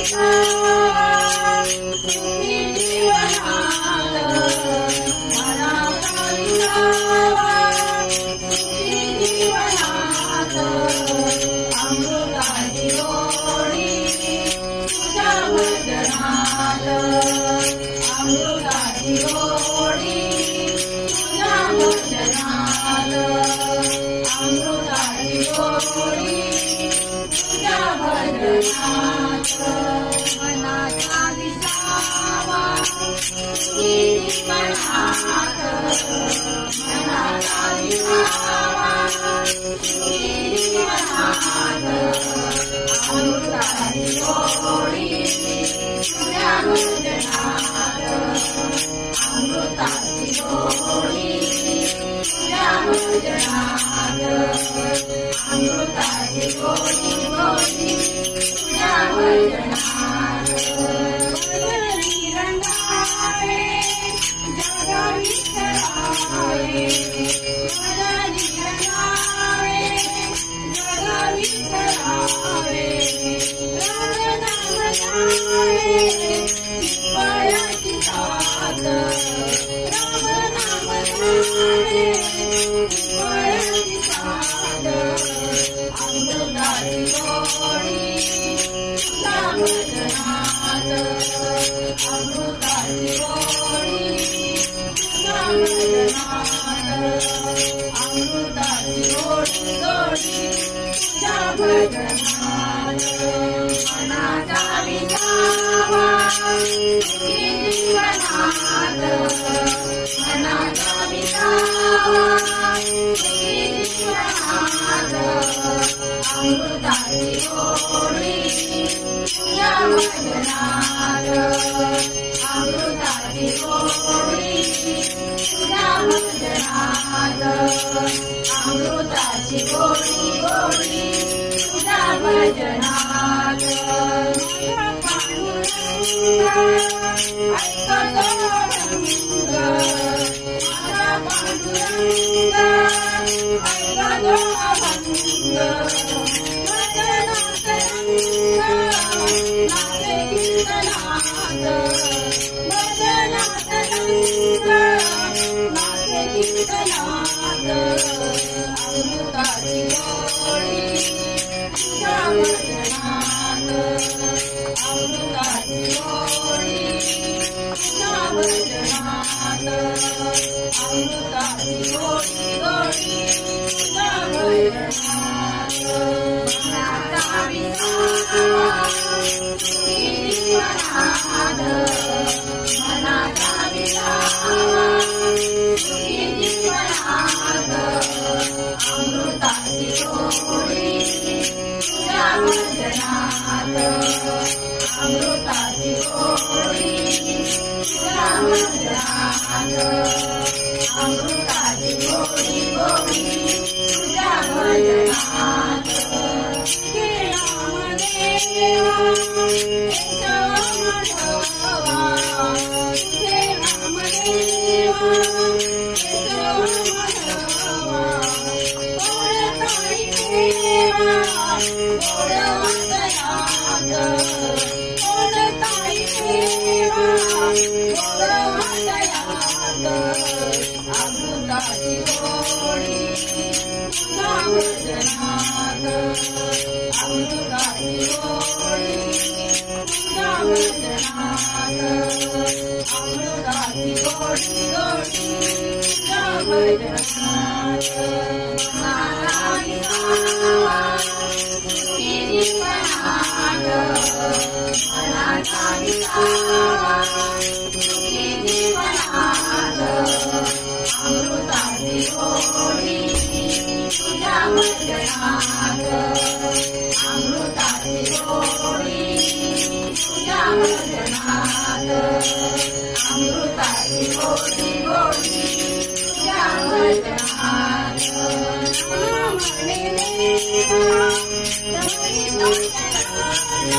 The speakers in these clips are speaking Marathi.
विसावा सुखी जीवनात मनाचा विसावा सुखी जीवनात अमृताची गोडी तुझ्या भजनात अमृताची गोडी तुझ्या भजनात अमृताची गोडी तुझ्या भजनात मनाचा विसावा सुखी जीवनात मनाचा विसावा सुखी जीवनात अमृताची गोडी तुझ्या भजनात अमृताची गोडी तुझ्या भजनात अमृताची गोडी गोडी तुझ्या भजनात भजनी रंगावे जग विसरावे भजनी रंगावे जग विसरावे राम नाम जावे पिंपळाची साथ राम नाम जावे पिंपळाची साथ अमृताची गोडी तुझ्या भजनात अमृताची गोडी तुझ्या भजनात अमृताची गोडी गोडी तुझ्या भजनात मनाचा विसावा सुखी जीवनात मनाचा विसावा सुखी जीवनात अमृताची गोडी तुझ्या भजनात अमृताची गोडी तुझ्या भजनात अमृताची गोडी गोडी तुझ्या भजनात ऐकतो रंग माझा पांडुरंग ऐकतो भंग भजनात रंग नाचे कीर्तनात भजनात रंग नाचे कीर्तनात अमृताची गोडी तुझ्या भजनात अमृताची गोडी तुझ्या भजनात अमृताची गोडी गोडी तुझ्या भजनात मनाचा विसावा सुखी जीवनात मनाचा विसावा सुखी जीवनात अमृताची गोडी तुझ्या भजनात अमृताची गोडी तुझ्या भजनात अमृताची गोडी गोडी तुझ्या भजनात हे रामदेवा केशव माधवा हे रामदेवा केशव माधवा कोणताही देवा गोडवंतनाथ कोणताही देवा गोडवंतनाथ अमृताची गोडी तुझ्या भजनात अमृताची गोडी तुझ्या भजनात अमृताची गोडी गोडी तुझ्या भजनात मनाचा विसावा सुखी जीवनात मनाचा विसावा सुखी जीवनात अमृताची गोडी तुझ्या भजनात अमृताची गोडी तुझ्या भजनात अमृताची गोडी गोडी तुझ्या भजनात म्हणे देवा तरी तो चरण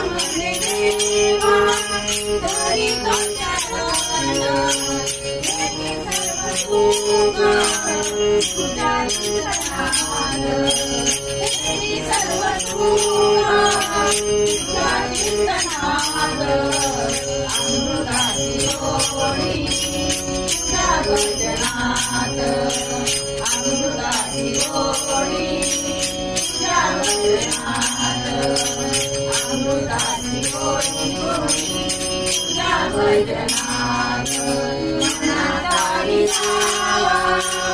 म्हणे देवा तरी तो चरण तुझ्या चरणात सर्व अमृताची गोडी तुझ्या भजनात अमृताची गोडी तुझ्या भजनात अमृताची गोडी तुझ्या भजनात मनाचा विसावा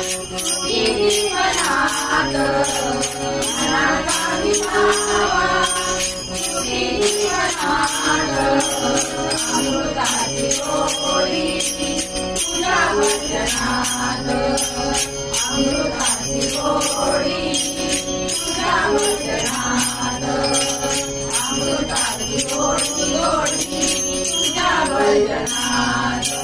सुखी जीवनात मनाचा विसावा सुखी जीवनात अमृताची गोडी तुझ्या भजनात अमृताची गोडी तुझ्या भजनात अमृताची गोडी तुझ्या भजनात